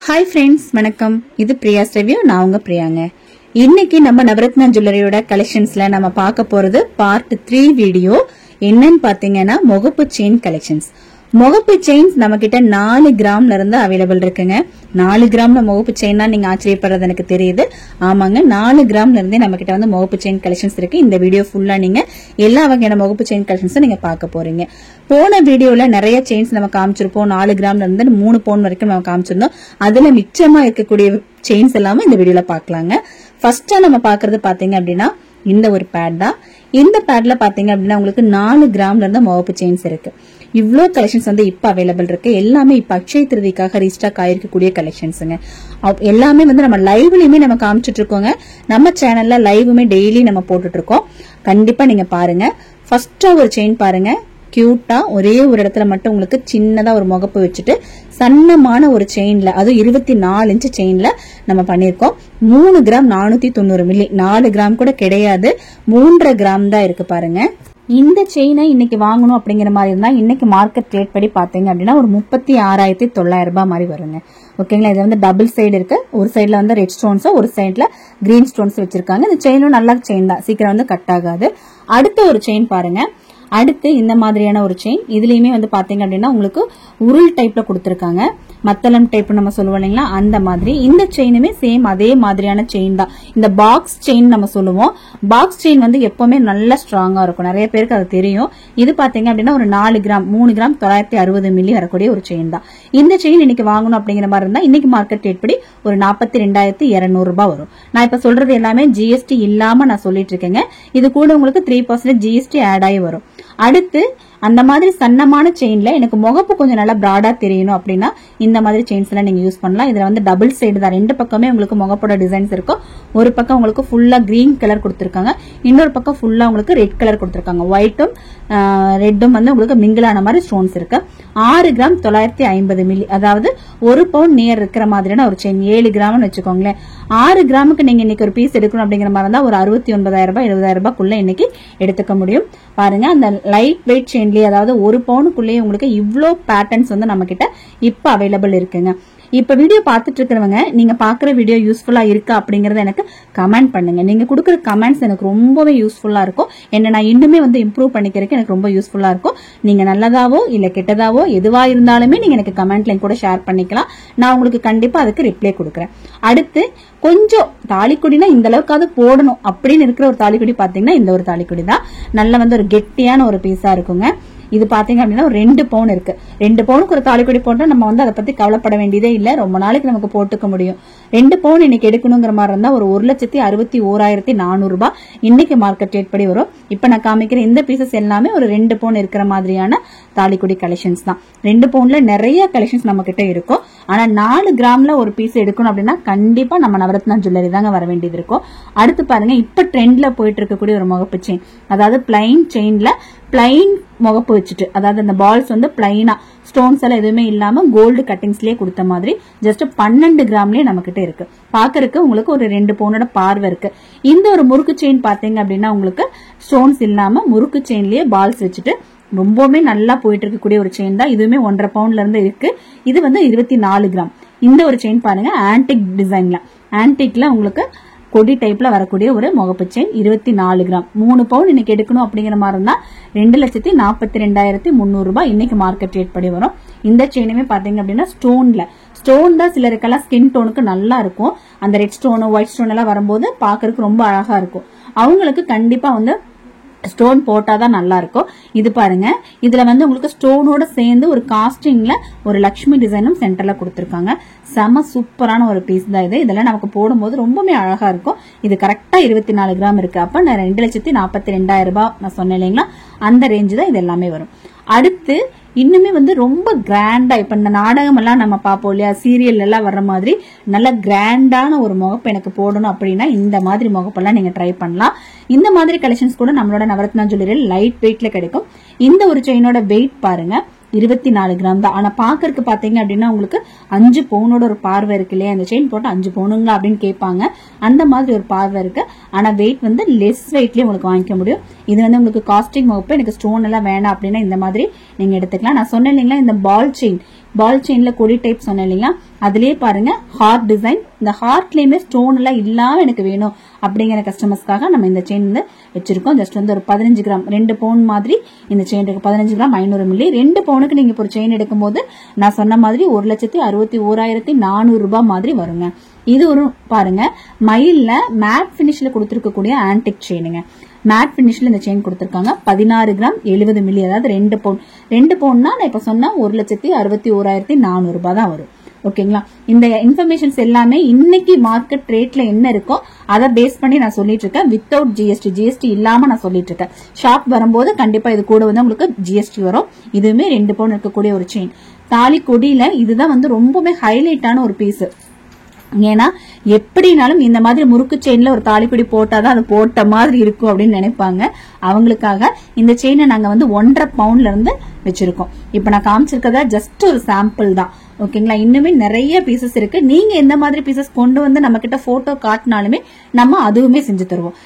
Hi friends, வணக்கம். இது பிரியாஸ் review. நான் உங்க பிரியாங்க. இன்னைக்கு நம்ம நவரத்னா ஜுவல்லரியோட கலெக்ஷன்ஸ்ல நம்ம பார்க்க போறது பார்ட் 3 வீடியோ. என்னன்னு பாத்தீங்கன்னா முகப்பு செயின் கலெக்ஷன்ஸ். முகப்பு செயின்ஸ் நம்ம கிட்ட 4 கிராம்ல இருந்து அவைலபிள் இருக்குங்க. 4 கிராம்ல முகப்பு செயின்னா நீங்க ஆச்சரியப்படுறது எனக்கு தெரியுது. ஆமாங்க, 4 கிராம்ல இருந்தே நம்ம கிட்ட வந்து முகப்பு செயின் கலெக்ஷன்ஸ் இருக்கு. இந்த வீடியோ ஃபுல்லா நீங்க எல்லா வகையான முகப்பு செயின் கலெக்ஷன்ஸ் நீங்க பார்க்க போறீங்க. போன வீடியோல நிறைய செயின்ஸ் நம்ம காமிச்சிருப்போம். 4 கிராம்ல இருந்து 3 பவுன் வரைக்கும் நம்ம காமிச்சிருந்தோம். அதுல மிச்சமா இருக்கக்கூடிய செயின்ஸ் எல்லாமே இந்த வீடியோல பாக்கலாங்க. ஃபர்ஸ்டா நம்ம பாக்குறது பாத்தீங்க அப்படின்னா இந்த ஒரு பேட் தான். இந்த பேட்ல பாத்தீங்க அப்படின்னா உங்களுக்கு 4 கிராம்ல இருந்து முகப்பு செயின்ஸ் இருக்கு. இவ்ளோ கலெக்ஷன்ஸ் வந்து இப்ப அவைலபிள் இருக்கு. எல்லாமே இப்ப அக்ஷய திருதிக்காக ரீஸ்டாக் ஆயிருக்கக்கூடிய கலெக்ஷன்ஸுங்க. எல்லாமே வந்து நம்ம லைவ்லயுமே நம்ம காமிச்சிட்டு இருக்கோங்க. நம்ம சேனல்ல லைவுமே டெய்லி நம்ம போட்டுட்டு இருக்கோம். கண்டிப்பா நீங்க பாருங்க. ஃபர்ஸ்டா ஒரு செயின் பாருங்க. கியூட்டா ஒரே ஒரு இடத்துல மட்டும் உங்களுக்கு சின்னதா ஒரு முகப்பு வச்சுட்டு சன்னமான ஒரு செயின்ல, அது 24 இன்ச் செயின்ல நம்ம பண்ணிருக்கோம். 3 கிராம் 490 மில்லி. 4 கிராம் கூட கிடையாது, 3.5 கிராம் தான் இருக்கு பாருங்க. இந்த செயினை இன்னைக்கு வாங்கணும் அப்படிங்கிற மாதிரி இருந்தா இன்னைக்கு மார்க்கெட் ரேட் படி பாத்தீங்க அப்படின்னா ஒரு 36,900 ரூபாய் மாதிரி வருங்க. ஓகேங்களா. இது வந்து டபுள் சைடு இருக்கு. ஒரு சைடுல வந்து ரெட் ஸ்டோன்ஸ், ஒரு சைடுல கிரீன் ஸ்டோன்ஸ் வச்சிருக்காங்க. இந்த செயினும் நல்ல செயின் தான், சீக்கிரம் வந்து கட் ஆகாது. அடுத்த ஒரு செயின் பாருங்க. அடுத்து இந்த மாதிரியான ஒரு செயின். இதுலயுமே வந்து பாத்தீங்க அப்படின்னா உங்களுக்கு உருள் டைப்ல கொடுத்திருக்காங்க. மத்தளம் டைப் நம்ம சொல்லுவோம் இல்லைங்களா, அந்த மாதிரி. இந்த செயினுமே சேம் அதே மாதிரியான செயின் தான். இந்த பாக்ஸ் செயின் நம்ம சொல்லுவோம். பாக்ஸ் செயின் வந்து எப்பவுமே நல்ல ஸ்ட்ராங்கா இருக்கும். நிறைய பேருக்கு அது தெரியும். இது பாத்தீங்க அப்படின்னா ஒரு 4 கிராம் 3 கிராம் 960 மில்லி வரக்கூடிய ஒரு செயின் தான். இந்த செயின் இன்னைக்கு வாங்கணும் அப்படிங்கிற மாதிரி இருந்தா இன்னைக்கு மார்க்கெட் ரேட் படி ஒரு 42,200 ரூபாய் வரும். நான் இப்ப சொல்றது எல்லாமே ஜிஎஸ்டி இல்லாம நான் சொல்லிட்டு இருக்கேங்க. இது கூட உங்களுக்கு 3% ஜிஎஸ்டி ஆட் ஆகி வரும். அடுத்து அந்த மாதிரி சன்னமான செயின்ல எனக்கு முகப்பு கொஞ்சம் நல்லா பிராடா தெரியணும் அப்படின்னா இந்த மாதிரி செயின்ஸ் எல்லாம் நீங்க யூஸ் பண்ணலாம். இதுல வந்து டபுள் சைடு தான். ரெண்டு பக்கமே உங்களுக்கு முகப்போட டிசைன்ஸ் இருக்கும். ஒரு பக்கம் உங்களுக்கு ஃபுல்லா கிரீன் கலர் கொடுத்திருக்காங்க, இன்னொரு பக்கம் ஃபுல்லா உங்களுக்கு ரெட் கலர் கொடுத்திருக்காங்க. ஒயிட்டும் ரெட்டும் வந்து உங்களுக்கு மிங்கிளான மாதிரி ஸ்டோன்ஸ் இருக்கு. 6 கிராம் 950 மில்லி, அதாவது 1 பவுண்ட் நியர் இருக்கிற மாதிரியான ஒரு செயின். 7 கிராம்னு வச்சுக்கோங்களேன். 6 கிராமுக்கு நீங்க இன்னைக்கு ஒரு பீஸ் எடுக்கணும் அப்படிங்கிற மாதிரி இருந்தா ஒரு 69,000 ரூபாய் 70,000 ரூபாய்க்குள்ள இன்னைக்கு எடுத்துக்க முடியும். பாருங்க, அந்த லைட் வெயிட் செயின்லயே, அதாவது 1 பவுனுக்குள்ளேயே உங்களுக்கு இவ்ளோ பேட்டர்ன்ஸ் வந்து நம்ம கிட்ட இப்ப அவைலபிள் இருக்குங்க. இப்ப வீடியோ பாத்துட்டு இருக்கிறவங்க நீங்க பாக்குற வீடியோ யூஸ்ஃபுல்லா இருக்கா அப்படிங்கறத எனக்கு கமெண்ட் பண்ணுங்க. நீங்க கொடுக்குற கமெண்ட்ஸ் எனக்கு ரொம்பவே யூஸ்ஃபுல்லா இருக்கும். என்ன நான் இன்னுமே வந்து இம்ப்ரூவ் பண்ணிக்கிறதுக்கு எனக்கு ரொம்ப யூஸ்ஃபுல்லா இருக்கும். நீங்க நல்லதாவோ இல்ல கெட்டதாவோ எதுவா இருந்தாலுமே நீங்க எனக்கு கமெண்ட்ல கூட ஷேர் பண்ணிக்கலாம். நான் உங்களுக்கு கண்டிப்பா அதுக்கு ரிப்ளை கொடுக்குறேன். அடுத்து கொஞ்சம் தாலிக்குடினா இந்த அளவுக்காவது போடணும் அப்படின்னு இருக்கிற ஒரு தாலிக்குடி பாத்தீங்கன்னா இந்த ஒரு தாலிக்குடி தான். நல்ல வந்து ஒரு கெட்டியான ஒரு பீஸா இருக்குங்க. இது பாத்தீங்க அப்படின்னா ஒரு 2 பவுன் இருக்கு. 2 பவுனுக்கு ஒரு தாலிக்குடி போட்டா நம்ம வந்து அதை பத்தி கவலைப்பட வேண்டியதே இல்ல. ரொம்ப நாளைக்கு நமக்கு போட்டுக்க முடியும். 2 பவுன் இன்னைக்கு எடுக்கணுங்கிற மாதிரி இருந்தா ஒரு 1,61,400 ரூபாய் இன்னைக்கு மார்க்கெட் ரேட் படி வரும். இப்ப நான் காமிக்கிற இந்த பீசஸ் எல்லாமே ஒரு 2 பவுன் இருக்கிற மாதிரியான தாலிக்குடி கலெக்ஷன்ஸ் தான். 2 பவுன்ல நிறைய கலெக்ஷன்ஸ் நம்ம கிட்ட இருக்கும். ஆனா 4 கிராம்ல ஒரு பீஸ் எடுக்கணும் அப்படின்னா கண்டிப்பா நம்ம நவரத்னா ஜுவல்லரி தாங்க வர வேண்டியது இருக்கும். அடுத்து பாருங்க, இப்ப ட்ரெண்ட்ல போயிட்டு இருக்கக்கூடிய ஒரு முகப்பு செயின், அதாவது பிளைன் செயின்ல பிளைன் முகப்பு வச்சுட்டு, அதாவது அந்த பால்ஸ் வந்து பிளைனா ஸ்டோன்ஸ் எல்லாம் எதுவுமே இல்லாம கோல்டு கட்டிங்ஸ்லயே கொடுத்த மாதிரி ஜஸ்ட் 12 கிராம்லயே நம்ம கிட்ட இருக்கு. பாக்குறதுக்கு உங்களுக்கு ஒரு 2 பவுனோட பார்வை இருக்கு. இந்த ஒரு முறுக்கு செயின் பாத்தீங்க அப்படின்னா உங்களுக்கு ஸ்டோன்ஸ் இல்லாம முறுக்கு செயின்லயே பால்ஸ் வச்சுட்டு ரொம்பவுமே நல்லா போயிட்டு இருக்கக்கூடிய ஒரு செயின் தான். இதுவுமே 1.5 பவுண்ட்ல இருந்து இருக்கு. இது வந்து 24 கிராம். இந்த ஒரு செயின் பாருங்க, ஆன்டிக் டிசைன்ல, ஆன்டிக்ல உங்களுக்கு கொடி டைப்ல வரக்கூடிய ஒரு முகப்பு செயின். 24 கிராம் 3 பவுண்ட் இன்னைக்கு எடுக்கணும் அப்படிங்கிற மாதிரி இருந்தா 2,42,300 ரூபாய் இன்னைக்கு மார்க்கெட் ரேட் படி வரும். இந்த செயினுமே பாத்தீங்க அப்படின்னா ஸ்டோன் தான் சிலருக்கெல்லாம் ஸ்கின் டோனுக்கு நல்லா இருக்கும். அந்த ரெட் ஸ்டோன் ஒயிட் ஸ்டோன் எல்லாம் வரும்போது பாக்குறதுக்கு ரொம்ப அழகா இருக்கும். அவங்களுக்கு கண்டிப்பா வந்து ஸ்டோன் போட்டாதான் நல்லா இருக்கும். இது பாருங்க, இதுல வந்து உங்களுக்கு ஸ்டோனோட சேர்ந்து ஒரு காஸ்டிங்ல ஒரு லட்சுமி டிசைனும் சென்டர்ல கொடுத்திருக்காங்க. செம சூப்பரான ஒரு பீஸ் தான் இது. இதெல்லாம் நமக்கு போடும்போது ரொம்பவே அழகா இருக்கும். இது கரெக்டா 24 கிராம் இருக்கு. அப்ப நான் 2,42,000 ரூபாய் நான் சொன்னேன் இல்லைங்களா, அந்த ரேஞ்சு தான் இது எல்லாமே வரும். அடுத்து இன்னுமே வந்து ரொம்ப கிராண்டா, இப்ப இந்த நாடகம் எல்லாம் நம்ம பாப்போம் இல்லையா, சீரியல் எல்லாம் வர்ற மாதிரி நல்ல கிராண்டான ஒரு முகப்பு எனக்கு போடணும் அப்படின்னா இந்த மாதிரி முகப்பெல்லாம் நீங்க ட்ரை பண்ணலாம். இந்த மாதிரி கலெக்ஷன்ஸ் கூட நம்மளோட நவரத்னா ஜுவல்லரியில் லைட் வெயிட்ல கிடைக்கும். இந்த ஒரு செயினோட வெயிட் பாருங்க 24 கிராம் தான். ஆனா பாக்குறதுக்கு பாத்தீங்க அப்படின்னா உங்களுக்கு 5 பவுனோட ஒரு பார்வை இருக்கு இல்லையா, அந்த செயின் போட்டு 5 பவுனுங்களா அப்படின்னு கேட்பாங்க. அந்த மாதிரி ஒரு பார்வை இருக்கு. ஆனா வெயிட் வந்து லெஸ் வெயிட்லயே உங்களுக்கு வாங்கிக்க முடியும். இது வந்து உங்களுக்கு காஸ்டிங் முகப்பு, எனக்கு ஸ்டோன் எல்லாம் வேணாம் அப்படின்னா இந்த மாதிரி நீங்க எடுத்துக்கலாம். நான் சொன்னேன் இல்லைங்களா, இந்த பால் செயின் பால் செயின்ல கொடி டைப் சொன்னேன் இல்லையா, அதுலயே பாருங்க ஹார்ட் டிசைன். இந்த ஹார்ட்லயுமே ஸ்டோன் எல்லாம் இல்லாம எனக்கு வேணும் அப்படிங்கிற கஸ்டமர்ஸ்க்காக நம்ம இந்த செயின் வந்து வச்சிருக்கோம். ஜஸ்ட் வந்து ஒரு 15 கிராம் 2 பவுன் மாதிரி இந்த செயின் இருக்கு. 15 கிராம் 500 மில்லி. 2 பவுனுக்கு நீங்க ஒரு செயின் எடுக்கும் போது நான் சொன்ன மாதிரி 1,61,400 ரூபாய் மாதிரி வருங்க. இது ஒரு பாருங்க மயில்ல மேட் பினிஷ்ல கொடுத்திருக்கக்கூடிய ஆன்டிக் செயினுங்க. மேட் பினிஷ்ல இந்த செயின் கொடுத்திருக்காங்க. 16 கிராம் 70 மில்லி, அதாவது 2 பவுன். 2 பவுன்னா நான் இப்ப சொன்ன 1,61,400 ரூபாய் தான் வரும். ஓகேங்களா. இந்த இன்ஃபர்மேஷன்ஸ் எல்லாமே இன்னைக்கு மார்க்கெட் ரேட்ல என்ன இருக்கோ அதை பேஸ் பண்ணி நான் சொல்லிட்டு இருக்கேன். வித்தவுட் ஜிஎஸ்டி இல்லாம நான் சொல்லிட்டு இருக்கேன். ஷாப் வரும்போது கண்டிப்பா இது கூட வந்து உங்களுக்கு ஜிஎஸ்டி வரும். இதுவுமே 2 பவுன் இருக்கக்கூடிய ஒரு செயின். தாலி கொடியில இதுதான் வந்து ரொம்பவே ஹைலைட்டான ஒரு பீஸ். ஏன்னா எப்படினாலும் இந்த மாதிரி முறுக்கு செயின்ல ஒரு தாலிப்பிடி போட்டாதான் அது போட்ட மாதிரி இருக்கும் அப்படின்னு நினைப்பாங்க. அவங்களுக்காக இந்த செயினை நாங்க வந்து 1.5 பவுண்ட்ல இருந்து வச்சிருக்கோம். இப்ப நான் காமிச்சிருக்கதா ஜஸ்ட் ஒரு சாம்பிள் தான். ஓகேங்களா. இன்னுமே நிறைய பீசஸ் இருக்கு. நீங்க எந்த மாதிரி பீசஸ் கொண்டு வந்து நம்ம கிட்ட போட்டோ காட்டினாலுமே நம்ம அதுவுமே செஞ்சு தருவோம்.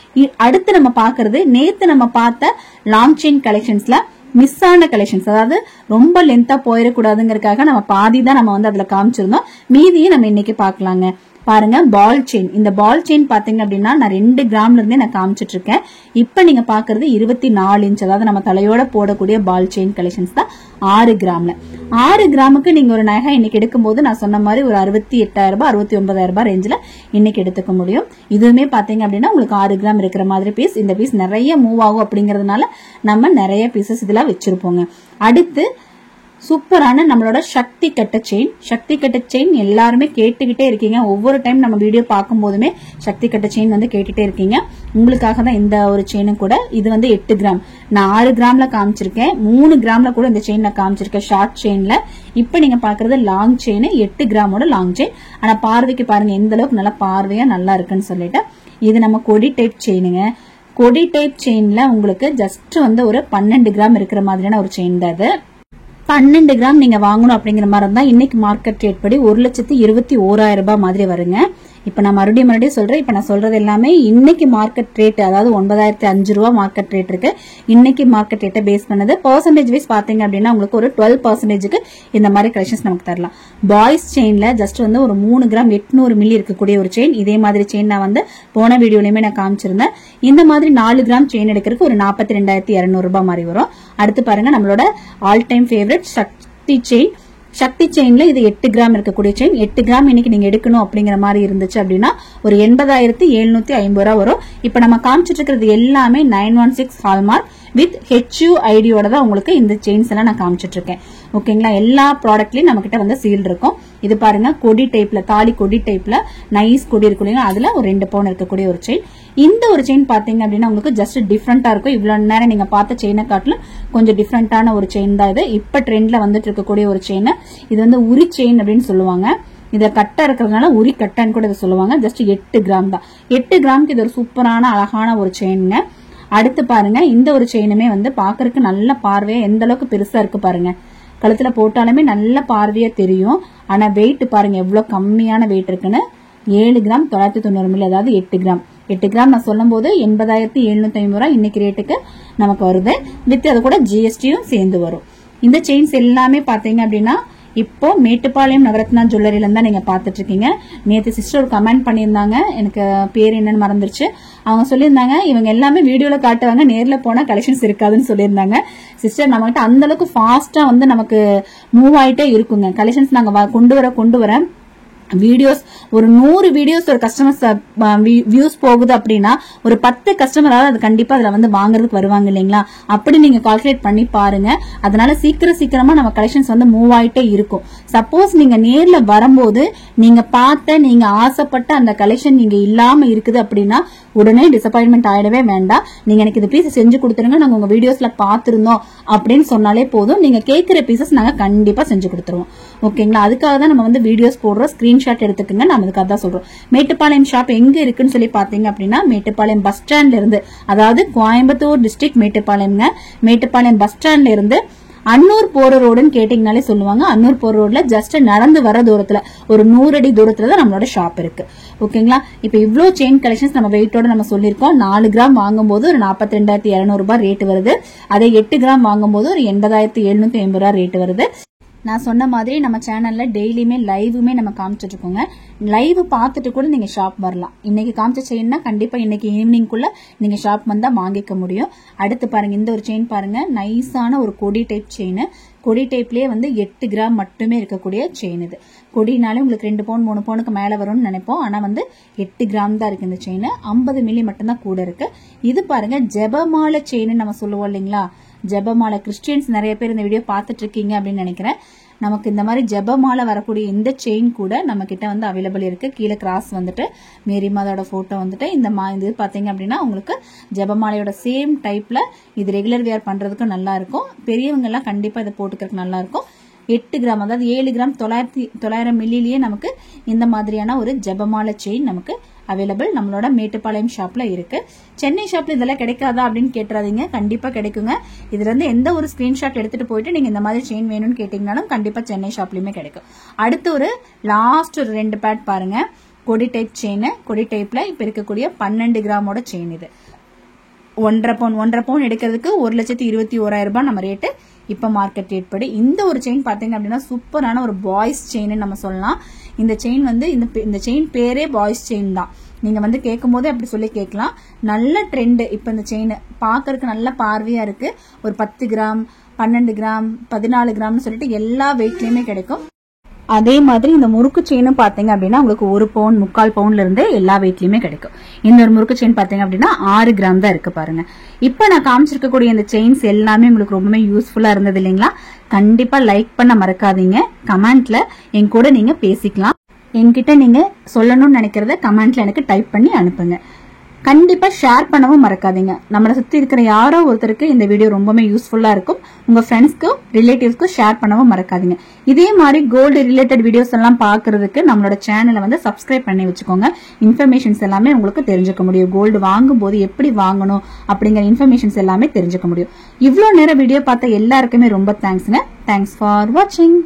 அடுத்து நம்ம பாக்குறது நேத்து நம்ம பார்த்த லாங் செயின் கலெக்ஷன்ஸ்ல மிஸ் ஆன கலெக்ஷன்ஸ், அதாவது ரொம்ப லென்த்தா போயிடக்கூடாதுங்கிறதுக்காக நம்ம பாதி தான் நம்ம வந்து அதுல காமிச்சிருந்தோம். மீதியும் நம்ம இன்னைக்கு பாக்கலாங்க. பாருங்க பால் செயின். இந்த பால் செயின் பாத்தீங்க அப்படின்னா நான் 2 கிராம்ல இருந்தே நான் காமிச்சிட்டு இருக்கேன். இப்ப நீங்க பாக்குறது 24 இன்ச், அதாவது நம்ம தலையோட போடக்கூடிய பால் செயின் கலெக்ஷன்ஸ் தான் 6 கிராம்ல. 6 கிராமுக்கு நீங்க ஒரு நகை இன்னைக்கு எடுக்கும் போது நான் சொன்ன மாதிரி ஒரு 68,000 ரூபாய் 69,000 ரூபாய் ரேஞ்சில இன்னைக்கு எடுத்துக்க முடியும். இதுவுமே பாத்தீங்க அப்படின்னா உங்களுக்கு 6 கிராம் இருக்கிற மாதிரி பீஸ். இந்த பீஸ் நிறைய மூவ் ஆகும் அப்படிங்கறதுனால நம்ம நிறைய பீசஸ் இதுல வச்சிருப்போங்க. அடுத்து சூப்பரான நம்மளோட சக்தி கட்ட செயின். சக்தி கட்ட செயின் எல்லாருமே கேட்டுக்கிட்டே இருக்கீங்க. ஒவ்வொரு டைம் நம்ம வீடியோ பார்க்கும் போதுமே சக்தி கட்ட செயின் வந்து கேட்டுட்டே இருக்கீங்க. உங்களுக்காக தான் இந்த ஒரு செயினும் கூட. இது வந்து 8 கிராம். நான் 6 கிராம்ல காமிச்சிருக்கேன். 3 கிராம்ல கூட இந்த செயின் நான் காமிச்சிருக்கேன் ஷார்ட் செயின்ல. இப்ப நீங்க பாக்குறது லாங் செயின், 8 கிராமோட லாங் செயின். ஆனா பார்வைக்கு பாருங்க எந்த அளவுக்கு நல்லா பார்வையா நல்லா இருக்குன்னு சொல்லிட்டு. இது நம்ம கொடி டைப் செயினுங்க. கொடி டைப் செயின்ல உங்களுக்கு ஜஸ்ட் வந்து ஒரு 12 கிராம் இருக்கிற மாதிரியான ஒரு செயின் தான் இது. 12 கிராம் நீங்க வாங்கணும் அப்படிங்கிற மாதிரி இருந்தா இன்னைக்கு மார்க்கெட் ரேட் படி 1,21,000 ரூபாய் மாதிரி வருங்க. இப்ப நான் மறுபடியும் சொல்றேன். இப்ப நான் சொல்றது எல்லாமே இன்னைக்கு மார்க்கெட் ரேட், அதாவது 9,005 ரூபாய் மார்க்கெட் ரேட் இருக்கு. இன்னைக்கு மார்க்கெட் ரேட்டை பேஸ் பண்ணது. பெர்சன்டேஜ் வைஸ் பாத்தீங்க அப்படின்னா உங்களுக்கு ஒரு 12% இந்த மாதிரி கலெக்ஷன்ஸ் நமக்கு தரலாம். பாய்ஸ் செயின்ல ஜஸ்ட் வந்து ஒரு 3 கிராம் 800 மில்லி இருக்கக்கூடிய ஒரு செயின். இதே மாதிரி செயின் நான் வந்து போன வீடியோலயுமே நான் காமிச்சிருந்தேன். இந்த மாதிரி 4 கிராம் செயின் எடுக்கிறதுக்கு ஒரு 42,200 ரூபாய் மாதிரி வரும். அடுத்து பாருங்க நம்மளோட ஆல் டைம் ஃபேவரட் சக்தி செயின். சக்தி செயின்ல இது 8 கிராம் இருக்கக்கூடிய செயின். 8 கிராம் இன்னைக்கு நீங்க எடுக்கணும் அப்படிங்கிற மாதிரி இருந்துச்சு அப்படின்னா ஒரு 80,750 ரூபாய் வரும். இப்ப நம்ம காமிச்சிட்டு இருக்கிறது எல்லாமே 916 ஹால்மார்க் வித் HUID-யோட தான் உங்களுக்கு இந்த செயின்ஸ் எல்லாம் நான் காமிச்சிட்டு இருக்கேன். ஓகேங்களா. எல்லா ப்ராடக்ட்லயும் நம்ம கிட்ட வந்து சீல் இருக்கும். இது பாருங்க கொடி டைப்ல, தாலி கொடி டைப்ல நைஸ் கொடி இருக்கு இல்லையா, அதுல ஒரு 2 பவுன் இருக்கக்கூடிய ஒரு செயின். இந்த ஒரு செயின் பாத்தீங்க அப்படின்னா உங்களுக்கு ஜஸ்ட் டிஃப்ரெண்டா இருக்கும். இவ்வளவு நேரம் நீங்க பார்த்த செயினை காட்டிலும் கொஞ்சம் டிஃப்ரெண்டான ஒரு செயின் தான் இது. இப்ப ட்ரெண்ட்ல வந்துட்டு இருக்கக்கூடிய ஒரு செயின். இது வந்து உரி செயின் அப்படின்னு சொல்லுவாங்க. இத கட்டா இருக்கிறதுனால உரி கட்டான்னு கூட இதை சொல்லுவாங்க. ஜஸ்ட் 8 கிராம் தான். 8 கிராமுக்கு இது ஒரு சூப்பரான அழகான ஒரு செயினுங்க. அடுத்து பாருங்க இந்த ஒரு செயினுமே வந்து பாக்குறதுக்கு நல்ல பார்வையா எந்த அளவுக்கு பெருசா இருக்கு பாருங்க. கழுத்துல போட்டாலுமே நல்ல பார்வையா தெரியும். ஆனா வெயிட் பாருங்க எவ்வளவு கம்மியான வெயிட் இருக்குன்னு. 7 கிராம் 990 மில்லி, அதாவது 8 கிராம். 8 கிராம் நான் சொல்லும் போது 80,750 ரூபாய் இன்னைக்கு ரேட்டுக்கு நமக்கு வருது. வித் அது கூட ஜிஎஸ்டியும் சேர்ந்து வரும். இந்த செயின்ஸ் எல்லாமே பாத்தீங்க அப்படின்னா இப்போ மேட்டுப்பாளையம் நவரத்னா ஜுவல்லரியில இருந்தா நீங்க பாத்துட்டு இருக்கீங்க. நேத்து சிஸ்டர் ஒரு கமெண்ட் பண்ணியிருந்தாங்க, எனக்கு பேர் என்னன்னு மறந்துருச்சு. அவங்க சொல்லியிருந்தாங்க இவங்க எல்லாமே வீடியோல காட்டுவாங்க, நேர்ல போனா கலெக்ஷன்ஸ் இருக்காதுன்னு சொல்லியிருந்தாங்க. சிஸ்டர் நம்ம கிட்ட அந்த அளவுக்கு ஃபாஸ்டா வந்து நமக்கு மூவ் ஆயிட்டே இருக்குங்க கலெக்ஷன்ஸ். நாங்க கொண்டு வர வீடியோஸ் ஒரு 100 வீடியோஸ் ஒரு கஸ்டமர்ஸ் வியூஸ் போகுது அப்படின்னா ஒரு 10 கஸ்டமராவது அது கண்டிப்பா அதுல வந்து வாங்குறதுக்கு வருவாங்க இல்லைங்களா. அப்படி நீங்க கால்குலேட் பண்ணி பாருங்க. அதனால சீக்கிரமா நம்ம கலெக்ஷன்ஸ் வந்து மூவ் ஆயிட்டே இருக்கும். சப்போஸ் நீங்க நேர்ல வரும்போது நீங்க பார்த்த நீங்க ஆசைப்பட்ட அந்த கலெக்ஷன் நீங்க இல்லாம இருக்குது அப்படின்னா உடனே டிசப்பாயின்மெண்ட் ஆயிடவே வேண்டாம். நீங்க எனக்கு இந்த பீஸ் செஞ்சு கொடுத்துருங்க, நாங்க உங்க வீடியோஸ்ல பாத்துருந்தோம் அப்படின்னு சொன்னாலே போதும். நீங்க கேட்கிற பீசஸ் நாங்க கண்டிப்பா செஞ்சு கொடுத்துருவோம். ஓகேங்களா. அதுக்காக தான் நம்ம வந்து வீடியோஸ் போடுறோம். ஸ்கிரீன்ஷாட் எடுத்துக்கங்க. நம்ம அதுக்காக தான் சொல்றோம். மேட்டுப்பாளையம் ஷாப் எங்க இருக்குன்னு சொல்லி பாத்தீங்க அப்படின்னா மேட்டுப்பாளையம் பஸ் ஸ்டாண்ட்ல இருந்து, அதாவது கோயம்புத்தூர் டிஸ்ட்ரிக்ட் மேட்டுப்பாளையம்ங்க. மேட்டுப்பாளையம் பஸ் ஸ்டாண்ட்ல இருந்து அன்னூர் போற ரோடுன்னு கேட்டீங்கனாலே சொல்லுவாங்க. அன்னூர் போற ரோட்ல ஜஸ்ட் நடந்து வர தூரத்துல ஒரு 100 அடி தூரத்துல தான் நம்மளோட ஷாப் இருக்கு. ஓகேங்களா. இப்ப இவ்ளோ செயின் கலெக்ஷன்ஸ் நம்ம வெயிட்டோட நம்ம சொல்லிருக்கோம். 4 கிராம் வாங்கும்போது ஒரு 42,200 ரூபாய் ரேட் வருது. அதே 8 கிராம் வாங்கும்போது ஒரு 80,750 ரூபாய் ரேட் வருது. நான் சொன்ன மாதிரி நம்ம சேனல்ல டெய்லியுமே லைவுமே நம்ம காமிச்சிட்டு இருக்கோங்க. லைவ் பார்த்துட்டு கூட நீங்க ஷாப் வரலாம். இன்னைக்கு காமிச்ச செயின்னா கண்டிப்பா இன்னைக்கு ஈவினிங்குள்ள நீங்க ஷாப் வந்தா வாங்கிக்க முடியும். அடுத்து பாருங்க, இந்த ஒரு செயின் பாருங்க, நைஸான ஒரு கொடி டைப் செயின். கொடி டைப்லயே வந்து 8 கிராம் மட்டுமே இருக்கக்கூடிய செயின். இது கொடினாலே உங்களுக்கு 2 பவுன் 3 பவுனுக்கு மேல வரும்னு நினைப்போம். ஆனா வந்து 8 கிராம் தான் இருக்கு இந்த செயின். 50 மில்லி மட்டும்தான் கூட இருக்கு. இது பாருங்க, ஜெபமாலை செயின் நம்ம சொல்லுவோம் இல்லைங்களா, ஜெபமாலை. கிறிஸ்டியன்ஸ் நிறைய பேர் இந்த வீடியோ பார்த்துட்டு இருக்கீங்க அப்படின்னு நினைக்கிறேன். நமக்கு இந்த மாதிரி ஜெபமாலை வரக்கூடிய இந்த செயின் கூட நம்ம கிட்ட வந்து அவைலபிள் இருக்கு. கீழே கிராஸ் வந்துட்டு மேரி மாதாவோட போட்டோ வந்துட்டு இது பாத்தீங்க அப்படின்னா உங்களுக்கு ஜெபமாலையோட சேம் டைப்ல இது ரெகுலர் வேர் பண்றதுக்கு நல்லா இருக்கும். பெரியவங்க எல்லாம் கண்டிப்பா இதை போட்டுக்கிறதுக்கு நல்லா இருக்கும். 8 கிராம், அதாவது 7 கிராம் 900 மில்லிலேயே நமக்கு இந்த மாதிரியான ஒரு ஜெபமாலை செயின் நமக்கு அவைலபிள் நம்மளோட மேட்டுப்பாளையம் ஷாப்ல இருக்கு. சென்னை ஷாப்ல இதெல்லாம் கிடைக்காதா அப்படின்னு கேட்டுறாதீங்க, கண்டிப்பா கிடைக்குங்க. இதுல இருந்து எந்த ஒரு ஸ்கிரீன்ஷாட் எடுத்துட்டு போயிட்டு நீங்க இந்த மாதிரி செயின் வேணும்னு கேட்டீங்கன்னாலும் கண்டிப்பா சென்னை ஷாப்லயுமே கிடைக்கும். அடுத்து ஒரு லாஸ்ட் ஒரு 2 பேட் பாருங்க, கொடி டைப் செயின். கொடி டைப்ல இப்ப இருக்கக்கூடிய 12 கிராமோட செயின். இது 1.5 பவுன் எடுக்கிறதுக்கு 1,21,000 ரூபாய் நம்ம ரேட்டு இப்ப மார்க்கெட் ரேட் படி. இந்த ஒரு செயின் பாத்தீங்க அப்படின்னா சூப்பரான ஒரு பாய்ஸ் செயின் நம்ம சொல்லலாம். இந்த செயின் வந்து இந்த செயின் பேரே பாய்ஸ் செயின் தான். நீங்க வந்து கேட்கும் போதே அப்படி சொல்லி கேட்கலாம். நல்ல ட்ரெண்ட். இப்ப இந்த செயின் பாக்குறதுக்கு நல்ல பார்வையா இருக்கு. ஒரு 10 கிராம் 12 கிராம் 14 கிராம்னு சொல்லிட்டு எல்லா வெயிட்லயுமே கிடைக்கும். அதே மாதிரி இந்த முறுக்கு செயினும் பாத்தீங்க அப்படின்னா உங்களுக்கு 1 பவுன் 3/4 பவுன்ல இருந்து எல்லா வெயிட்லயுமே கிடைக்கும். இந்த ஒரு முறுக்கு செயின் பாத்தீங்க அப்படின்னா 6 கிராம் தான் இருக்கு பாருங்க. இப்ப நான் காமிச்சிருக்கக்கூடிய இந்த செயின்ஸ் எல்லாமே உங்களுக்கு ரொம்பவே யூஸ்ஃபுல்லா இருந்தது இல்லைங்களா? கண்டிப்பா லைக் பண்ண மறக்காதீங்க. கமெண்ட்ல என் கூட நீங்க பேசிக்கலாம். என்கிட்ட நீங்க சொல்லணும்னு நினைக்கிறத கமெண்ட்ல எனக்கு டைப் பண்ணி அனுப்புங்க. கண்டிப்பா ஷேர் பண்ணவும் மறக்காதீங்க. நம்மளை சுத்தி இருக்கிற யாரோ ஒருத்தருக்கு இந்த வீடியோ ரொம்பவே யூஸ்ஃபுல்லா இருக்கும். உங்க ஃப்ரெண்ட்ஸ்க்கும் ரிலேட்டிவ்ஸ்க்கும் ஷேர் பண்ணவும் மறக்காதீங்க. இதே மாதிரி கோல்டு ரிலேட்டட் வீடியோஸ் எல்லாம் பாக்குறதுக்கு நம்மளோட சேனலை வந்து சப்ஸ்கிரைப் பண்ணி வச்சுக்கோங்க. இன்ஃபர்மேஷன்ஸ் எல்லாமே உங்களுக்கு தெரிஞ்சுக்க முடியும். கோல்டு வாங்கும் போது எப்படி வாங்கணும் அப்படிங்கிற இன்ஃபர்மேஷன்ஸ் எல்லாமே தெரிஞ்சுக்க முடியும். இவ்வளவு நேரம் வீடியோ பார்த்த எல்லாருக்குமே ரொம்ப தேங்க்ஸ்ங்க. தேங்க்ஸ் ஃபார் வாட்சிங்.